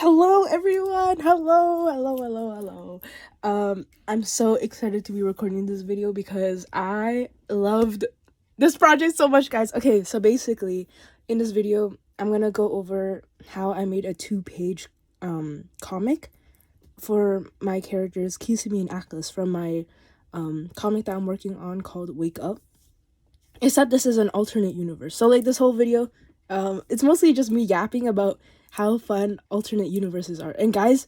Hello everyone. Hello. I'm so excited to be recording this video because I loved this project so much, guys. Okay, so basically in this video I'm gonna go over how I made a 2-page comic for my characters Kisumi and Atlas from my comic that I'm working on called Wake Up. Except this is an alternate universe. So like this whole video, it's mostly just me yapping about how fun alternate universes are. And guys,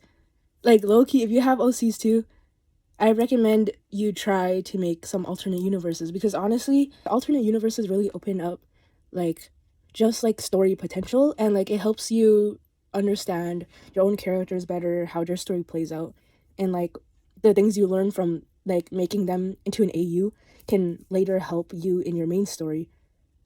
like Lowkey, if you have OCs too, I recommend you try to make some alternate universes because honestly, alternate universes really open up like just like story potential, and like it helps you understand your own characters better, how their story plays out, and like the things you learn from like making them into an AU can later help you in your main story,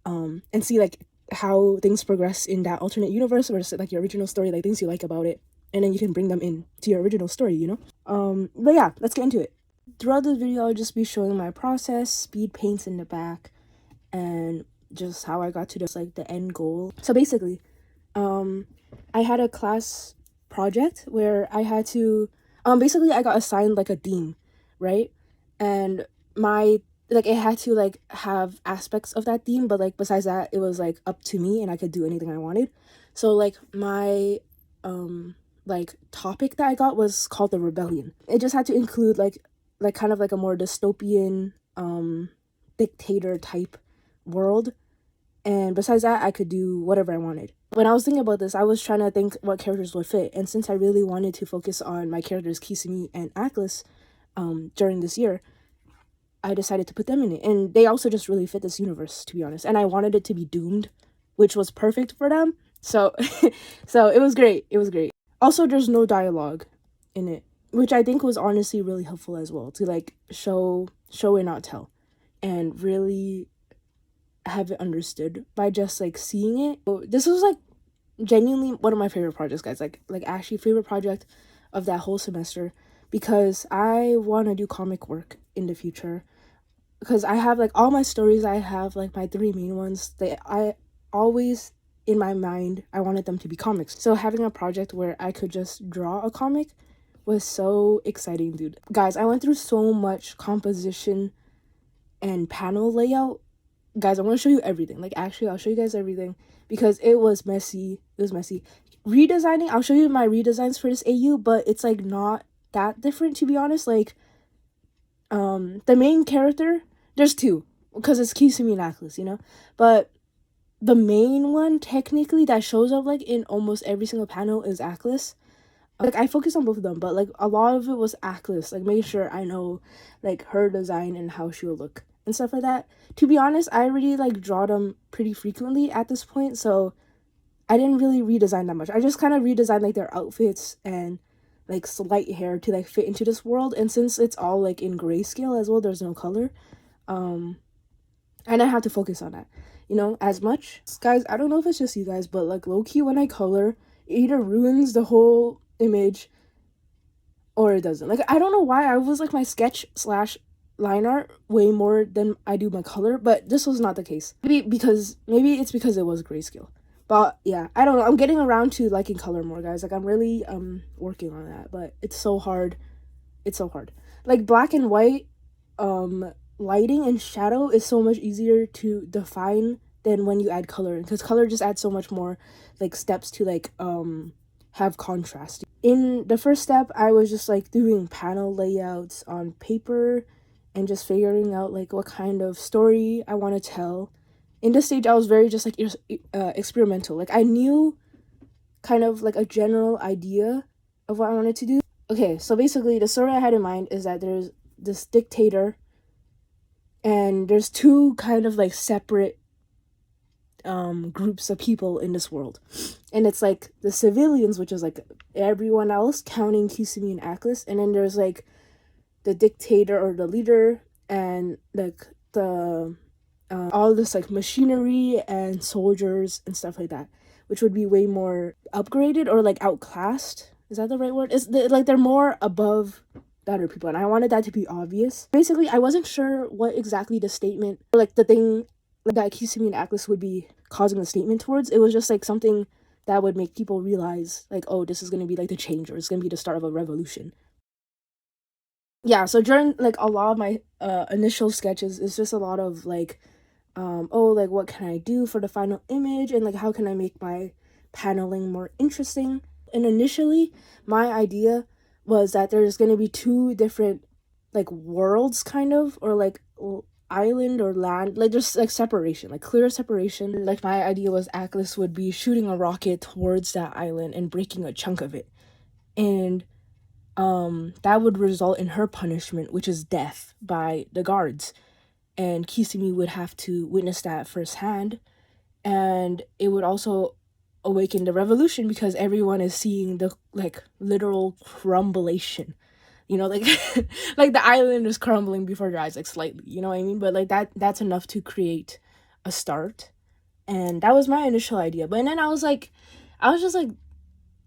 and see like how things progress in that alternate universe versus like your original story, like things you like about it, and then you can bring them in to your original story, you know. But yeah, let's get into it. Throughout this video I'll just be showing my process, speed paints in the back, and just how I got to this like the end goal. So basically I had a class project where I had to basically I got assigned like a theme, right? And my like it had to like have aspects of that theme, but like besides that it was like up to me and I could do anything I wanted. So like my like topic that I got was called the rebellion. It just had to include like kind of like a more dystopian dictator type world, and besides that I could do whatever I wanted. When I was thinking about this, I was trying to think what characters would fit, and since I really wanted to focus on my characters Kisumi and Atlas during this year, I decided to put them in it, and they also just really fit this universe, to be honest. And I wanted it to be doomed, which was perfect for them. So so it was great. Also, there's no dialogue in it, which I think was honestly really helpful as well, to like show and not tell, and really have it understood by just like seeing it. This was like genuinely one of my favorite projects, guys. Like actually favorite project of that whole semester, because I want to do comic work in the future, because I have like all my stories, I have like my 3 main ones, I always in my mind I wanted them to be comics. So having a project where I could just draw a comic was so exciting, dude. Guys, I went through so much composition and panel layout. Guys, I'm gonna show you everything. Like actually I'll show you guys everything because it was messy. Redesigning, I'll show you my redesigns for this AU, but it's like not that different, to be honest. Like the main character, there's 2 because it's Kisumi and Atlas, you know, but the main one technically that shows up like in almost every single panel is Atlas. Like I focused on both of them, but like a lot of it was Atlas, like make sure I know like her design and how she will look and stuff like that. To be honest, I already like draw them pretty frequently at this point, so I didn't really redesign that much. I just kind of redesigned like their outfits and like slight hair to like fit into this world, and since it's all like in grayscale as well, there's no color, and I have to focus on that, you know, as much. Guys, I don't know if it's just you guys, but like low-key when I color, it either ruins the whole image or it doesn't. Like I don't know why I was like my sketch slash line art way more than I do my color, but this was not the case. Maybe it's because it was grayscale. But yeah, I don't know. I'm getting around to liking color more, guys. Like I'm really working on that, but it's so hard. Like black and white lighting and shadow is so much easier to define than when you add color, because color just adds so much more like steps to like have contrast. In the first step, I was just like doing panel layouts on paper and just figuring out like what kind of story I want to tell. In this stage, I was very just like experimental. Like I knew kind of like a general idea of what I wanted to do. Okay, so basically the story I had in mind is that there's this dictator and there's 2 kind of like separate groups of people in this world. And it's like the civilians, which is like everyone else counting Kisumi and Atlas, and then there's like the dictator or the leader, and like the all this like machinery and soldiers and stuff like that, which would be way more upgraded or like outclassed. Is that the right word? Like they're more above the other people, and I wanted that to be obvious. Basically, I wasn't sure what exactly the statement, or like the thing like that Kisumi and Atlas would be causing a statement towards. It was just like something that would make people realize, like, oh, this is going to be like the change, or it's going to be the start of a revolution. Yeah, so during like a lot of my initial sketches, it's just a lot of like, oh, like what can I do for the final image, and like how can I make my paneling more interesting. And initially my idea was that there's going to be two different like worlds, kind of, or like island or land, like just like separation, like clear separation. Like my idea was Atlas would be shooting a rocket towards that island and breaking a chunk of it, and that would result in her punishment, which is death by the guards, and Kisumi would have to witness that firsthand. And it would also awaken the revolution because everyone is seeing the like literal crumbleation, you know, like like the island is crumbling before your eyes, like slightly, you know what I mean? But like that's enough to create a start. And that was my initial idea. But then I was just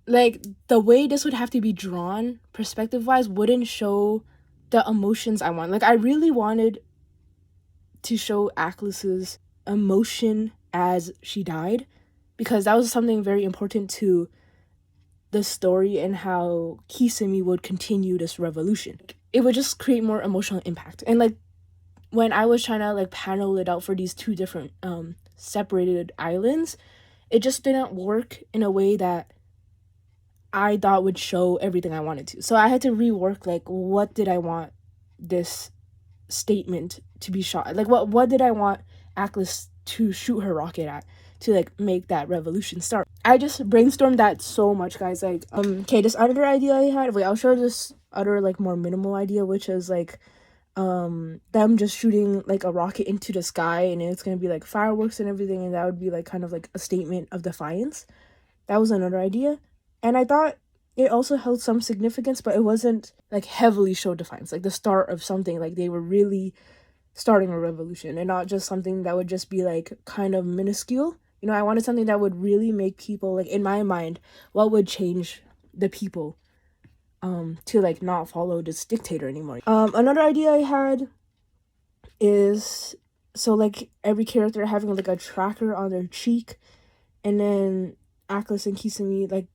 like the way this would have to be drawn perspective wise wouldn't show the emotions I want. Like I really wanted to show Atlas's emotion as she died, because that was something very important to the story and how Kisumi would continue this revolution. It would just create more emotional impact. And like when I was trying to like panel it out for these two different separated islands, it just didn't work in a way that I thought would show everything I wanted to. So I had to rework like what did I want this statement to be shot, like what did I want Atlas to shoot her rocket at to like make that revolution start. I just brainstormed that so much, guys. Like okay, this other idea I had, wait, I'll show this other like more minimal idea, which is like them just shooting like a rocket into the sky, and it's gonna be like fireworks and everything, and that would be like kind of like a statement of defiance. That was another idea, and I thought it also held some significance, but it wasn't like heavily show defiance, like the start of something, like they were really starting a revolution, and not just something that would just be like kind of minuscule. You know, I wanted something that would really make people, like in my mind, what would change the people to like not follow this dictator anymore. Another idea I had is, so like every character having like a tracker on their cheek, and then Atlas and Kisumi like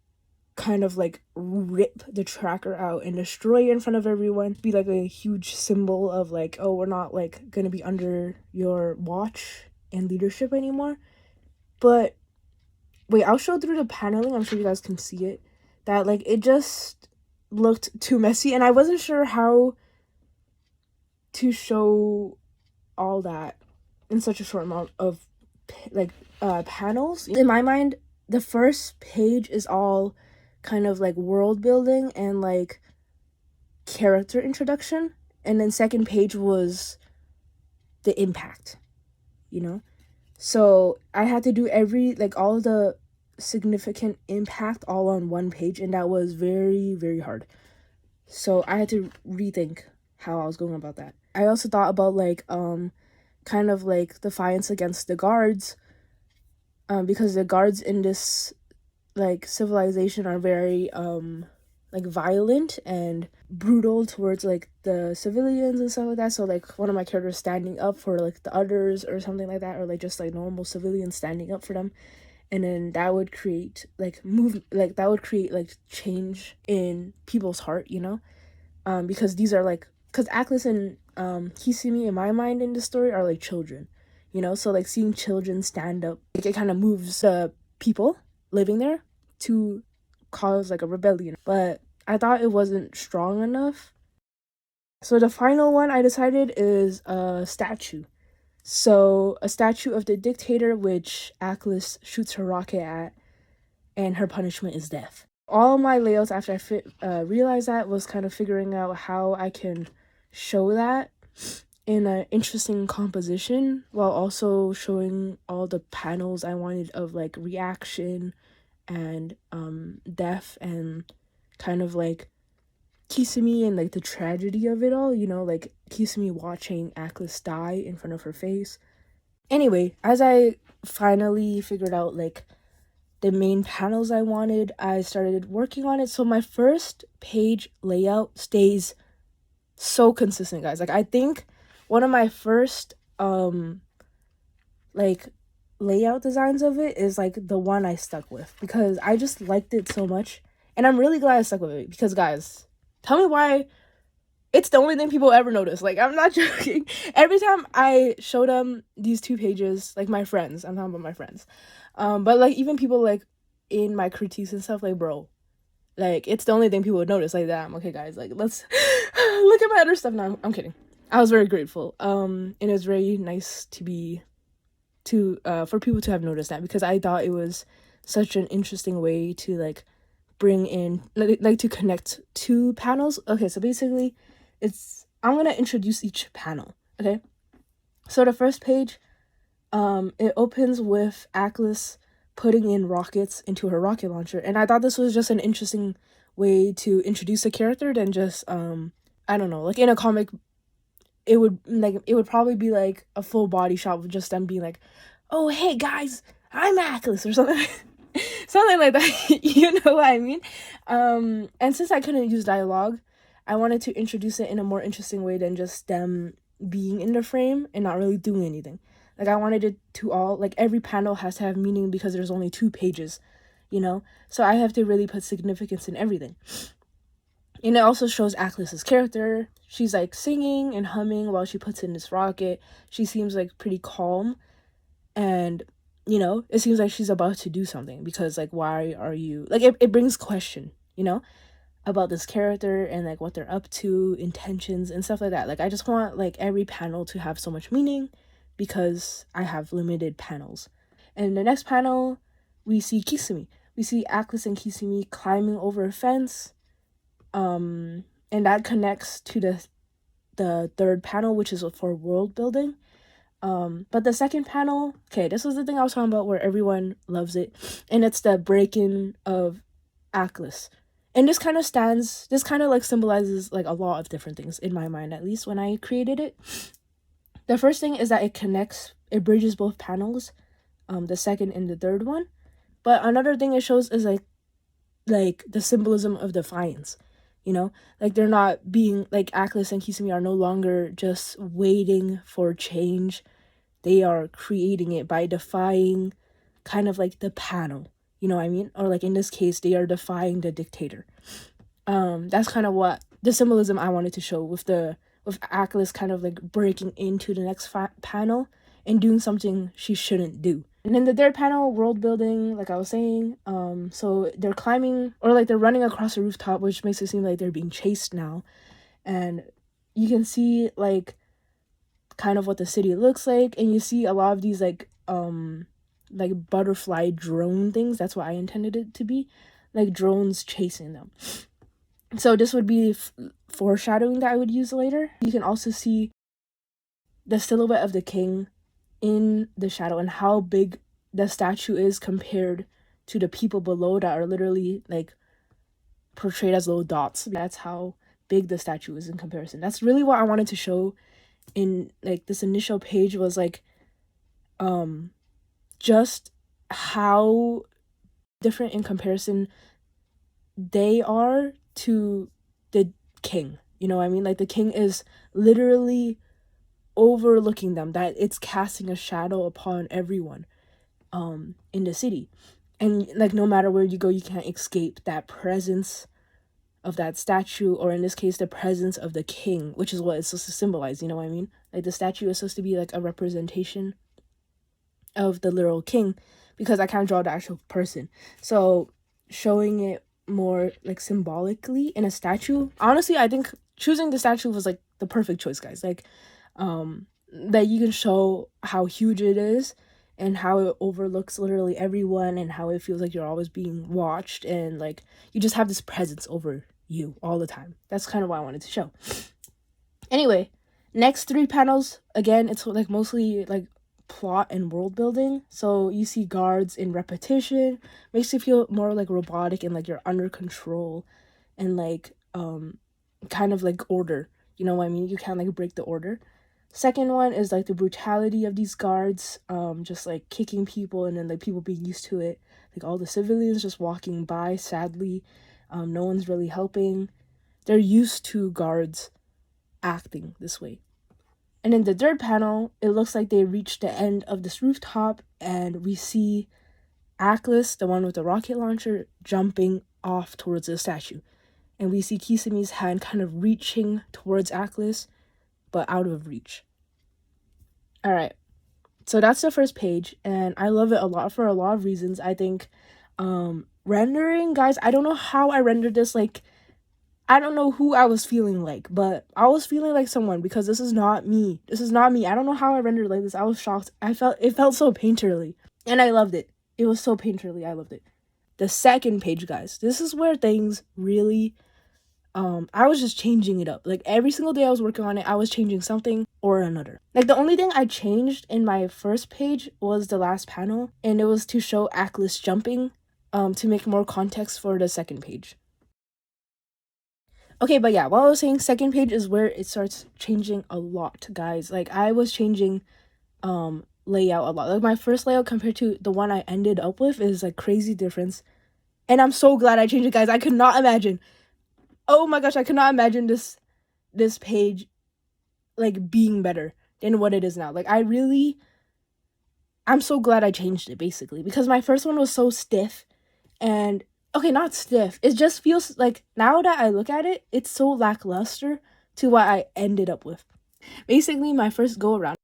kind of like rip the tracker out and destroy it in front of everyone. Be like a huge symbol of like, oh, we're not like gonna be under your watch and leadership anymore. But wait, I'll show through the paneling, I'm sure you guys can see it, that like it just looked too messy, and I wasn't sure how to show all that in such a short amount of like panels. In my mind, the first page is all kind of like world building and like character introduction, and then second page was the impact, you know. So I had to do like all the significant impact all on one page, and that was very, very hard. So I had to rethink how I was going about that. I also thought about like kind of like defiance against the guards, because the guards in this like civilization are very like violent and brutal towards like the civilians and stuff like that. So like one of my characters standing up for like the others or something like that, or like just like normal civilians standing up for them, and then that would create like that would create like change in people's heart, you know, because these are like, because Atlas and Kisumi in my mind in the story are like children, you know. So like seeing children stand up, like it kind of moves people living there to cause like a rebellion. But I thought it wasn't strong enough. So the final one I decided is a statue. So a statue of the dictator, which Atlas shoots her rocket at, and her punishment is death. All my layouts after I realized that was kind of figuring out how I can show that in an interesting composition while also showing all the panels I wanted of like reaction and death, and kind of like Kisumi and like the tragedy of it all, you know, like Kisumi watching Atlas die in front of her face. Anyway, as I finally figured out like the main panels I wanted, I started working on it. So my first page layout stays so consistent, guys. Like I think one of my first like layout designs of it is like the one I stuck with because I just liked it so much, and I'm really glad I stuck with it because, guys, tell me why it's the only thing people ever notice. Like, I'm not joking. Every time I show them these 2 pages, like my friends, I'm talking about my friends, but like even people like in my critiques and stuff, like, bro, like, it's the only thing people would notice. Like, damn, okay, guys, like, let's look at my other stuff now. I'm kidding. I was very grateful. And it was very nice for people to have noticed that, because I thought it was such an interesting way to like bring in like to connect 2 panels. Okay, so basically I'm gonna introduce each panel. Okay, so the first page, it opens with Atlas putting in rockets into her rocket launcher, and I thought this was just an interesting way to introduce a character than just I don't know, like in a comic it would probably be like a full body shot with just them being like, oh hey guys, I'm Atlas, or something. Something like that. You know what I mean? And since I couldn't use dialogue, I wanted to introduce it in a more interesting way than just them being in the frame and not really doing anything. Like, I wanted it to all, like, every panel has to have meaning because there's only 2 pages, you know? So I have to really put significance in everything. And it also shows Atlas's character. She's like singing and humming while she puts in this rocket. She seems like pretty calm, and you know, it seems like she's about to do something, because like, why are you like, it brings question, you know, about this character and like what they're up to, intentions and stuff like that. Like, I just want like every panel to have so much meaning because I have limited panels. And the next panel, we see Kisumi. We see Atlas and Kisumi climbing over a fence. And that connects to the third panel, which is for world building. But the second panel, okay, this was the thing I was talking about where everyone loves it, and it's the break-in of Atlas. And this kind of like symbolizes like a lot of different things in my mind, at least when I created it. The first thing is that it bridges both panels, the second and the third one. But another thing it shows is like the symbolism of defiance. You know, like, they're not being like, Atlas and Kisumi are no longer just waiting for change. They are creating it by defying kind of like the panel, you know what I mean? Or like in this case, they are defying the dictator. That's kind of what the symbolism I wanted to show with Atlas kind of like breaking into the next panel and doing something she shouldn't do. And then the third panel, world building, like I was saying, so they're climbing, or like they're running across a rooftop, which makes it seem like they're being chased now. And you can see like kind of what the city looks like, and you see a lot of these like butterfly drone things. That's what I intended it to be, like drones chasing them. So this would be foreshadowing that I would use later. You can also see the silhouette of the king in the shadow and how big the statue is compared to the people below that are literally like portrayed as little dots. That's how big the statue is in comparison. That's really what I wanted to show in like this initial page, was like just how different in comparison they are to the king. You know what I mean? Like, the king is literally overlooking them, that it's casting a shadow upon everyone in the city. And like, no matter where you go, you can't escape that presence of that statue, or in this case, the presence of the king, which is what it's supposed to symbolize, you know what I mean? Like, the statue is supposed to be like a representation of the literal king, because I can't draw the actual person. So showing it more like symbolically in a statue, honestly, I think choosing the statue was like the perfect choice, guys. Like, that you can show how huge it is and how it overlooks literally everyone, and how it feels like you're always being watched, and like you just have this presence over you all the time. That's kind of what I wanted to show. Anyway, next 3 panels, again, it's like mostly like plot and world building. So you see guards in repetition, makes you feel more like robotic and like you're under control, and like kind of like order, you know what I mean? You can't like break the order. Second one is like the brutality of these guards, just like kicking people, and then like people being used to it, like all the civilians just walking by, sadly, no one's really helping. They're used to guards acting this way. And in the third panel, it looks like they reached the end of this rooftop, and we see Atlas, the one with the rocket launcher, jumping off towards the statue. And we see Kisami's hand kind of reaching towards Atlas, but out of reach. Alright, so that's the first page, and I love it a lot for a lot of reasons. I think rendering, guys, I don't know how I rendered this. Like, I don't know who I was feeling like, but I was feeling like someone, because this is not me. This is not me. I don't know how I rendered like this. I was shocked. It felt so painterly, and I loved it. It was so painterly. I loved it. The second page, guys, this is where things really, I was just changing it up. Like, every single day I was working on it, I was changing something or another. Like, the only thing I changed in my first page was the last panel, and it was to show Atlas jumping, to make more context for the second page. Okay, but yeah, what I was saying, second page is where it starts changing a lot, guys. Like, I was changing layout a lot. Like, my first layout compared to the one I ended up with is like crazy difference. And I'm so glad I changed it, guys. I could not imagine. Oh my gosh, I could not imagine this page like being better than what it is now. Like, I'm so glad I changed it, basically, because my first one was so stiff. And okay, not stiff. It just feels like, now that I look at it, it's so lackluster to what I ended up with. Basically, my first go around,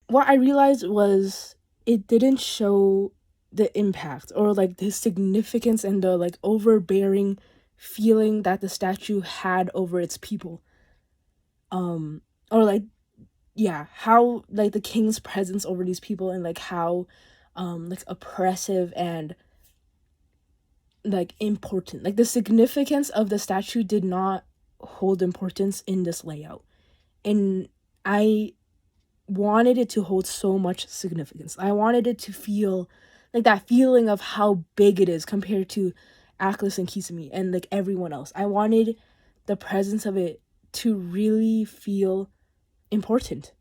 what I realized was it didn't show the impact or like the significance and the like overbearing feeling that the statue had over its people. Or like, yeah, how like the king's presence over these people, and like how like oppressive and like important, like the significance of the statue did not hold importance in this layout, and I wanted it to hold so much significance. I wanted it to feel like that feeling of how big it is compared to Atlas and Kisame and like everyone else. I wanted the presence of it to really feel important,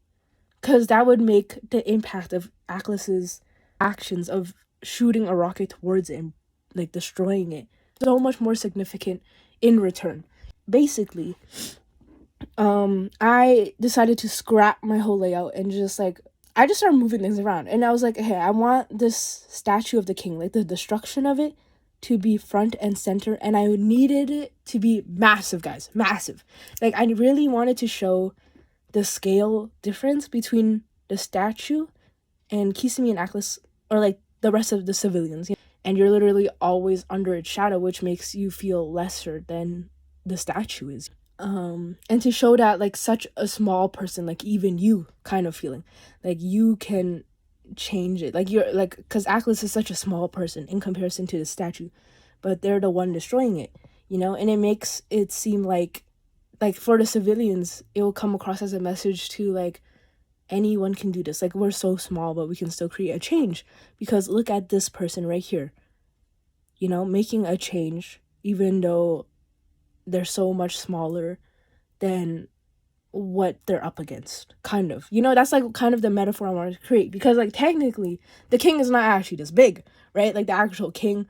because that would make the impact of Atlas's actions of shooting a rocket towards it and like destroying it so much more significant in return. Basically, I decided to scrap my whole layout and just like, I just started moving things around, and I was like, hey, I want this statue of the king, like the destruction of it, to be front and center, and I needed it to be massive, guys, massive. Like, I really wanted to show the scale difference between the statue and Kisame and Atlas, or like the rest of the civilians, and you're literally always under its shadow, which makes you feel lesser than the statue is. And to show that like such a small person, like even you kind of feeling like you can change it, like you're like, because Atlas is such a small person in comparison to the statue, but they're the one destroying it, you know. And it makes it seem like for the civilians, it will come across as a message to like, anyone can do this. Like, we're so small, but we can still create a change, because look at this person right here, you know, making a change, even though they're so much smaller than what they're up against, kind of, you know. That's like kind of the metaphor I wanted to create, because like technically the king is not actually this big, right? Like, the actual king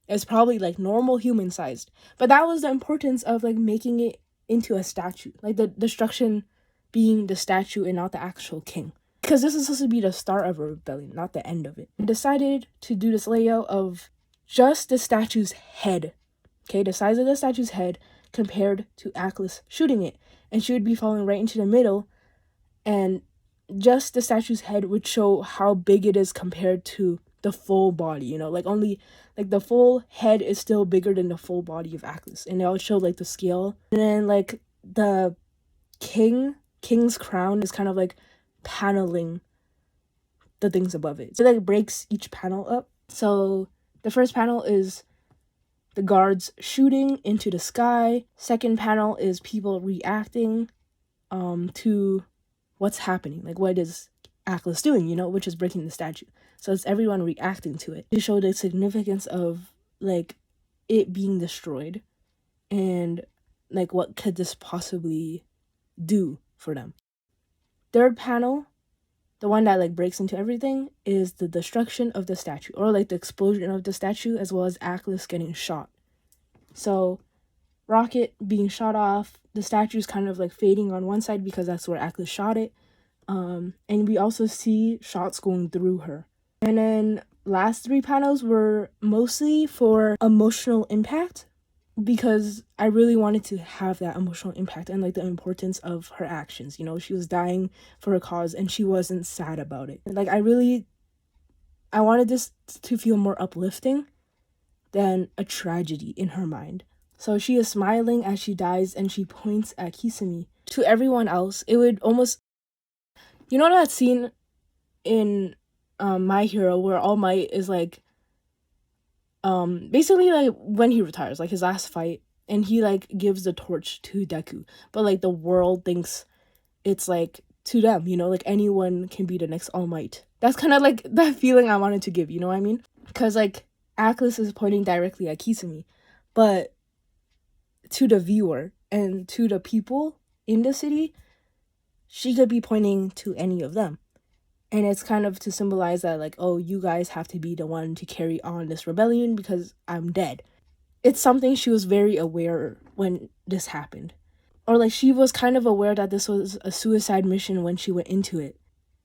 is probably like normal human sized, but that was the importance of like making it into a statue, like the destruction being the statue and not the actual king, because this is supposed to be the start of a rebellion, not the end of it. I decided to do this layout of just the statue's head, okay, the size of the statue's head compared to Atlas shooting it, and she would be falling right into the middle, and just the statue's head would show how big it is compared to the full body, you know, like only like the full head is still bigger than the full body of Atlas, and it would show like the scale. And then like the king's crown is kind of like paneling the things above it, so like breaks each panel up. So the first panel is the guards shooting into the sky. Second panel is people reacting to what's happening, like what is Atlas doing, you know, which is breaking the statue. So it's everyone reacting to it to show the significance of like it being destroyed, and like what could this possibly do for them. Third panel, the one that like breaks into everything, is the destruction of the statue, or like the explosion of the statue, as well as Atlas getting shot. So rocket being shot off, the statue's kind of like fading on one side because that's where Atlas shot it. And we also see shots going through her. And then last 3 panels were mostly for emotional impact, because I really wanted to have that emotional impact and like the importance of her actions. You know, she was dying for a cause and she wasn't sad about it. Like I wanted this to feel more uplifting than a tragedy in her mind. So she is smiling as she dies and she points at Kisame. To everyone else, it would almost, you know, that scene in My Hero where All Might is like basically like when he retires, like his last fight, and he like gives the torch to Deku, but like the world thinks it's like to them, you know, like anyone can be the next All Might. That's kind of like that feeling I wanted to give, you know what I mean? Because like Atlas is pointing directly at Kisame, but to the viewer and to the people in the city, she could be pointing to any of them. And it's kind of to symbolize that, like, oh, you guys have to be the one to carry on this rebellion because I'm dead. It's something she was very aware when this happened. Or, like, she was kind of aware that this was a suicide mission when she went into it.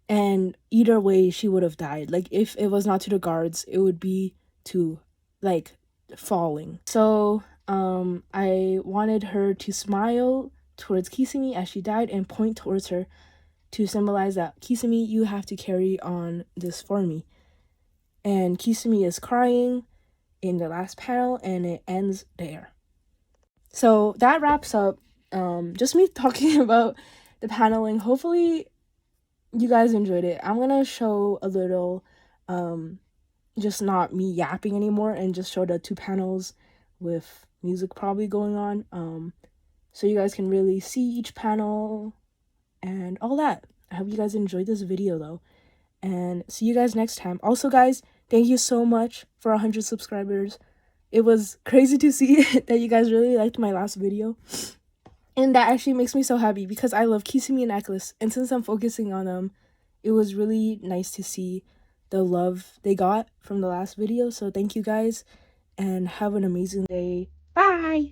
And either way, she would have died. Like, if it was not to the guards, it would be to, like, falling. So, I wanted her to smile towards Kisame as she died and point towards her to symbolize that, Kisame, you have to carry on this for me. And Kisame is crying in the last panel, and it ends there. So that wraps up just me talking about the paneling. Hopefully you guys enjoyed it. I'm gonna show a little just not me yapping anymore and just show the 2 panels with music probably going on, so you guys can really see each panel and all that. I hope you guys enjoyed this video though, and see you guys next time. Also guys, thank you so much for 100 subscribers. It was crazy to see that you guys really liked my last video, and that actually makes me so happy because I love Kisame and Atlas, and since I'm focusing on them, it was really nice to see the love they got from the last video. So thank you guys and have an amazing day. Bye.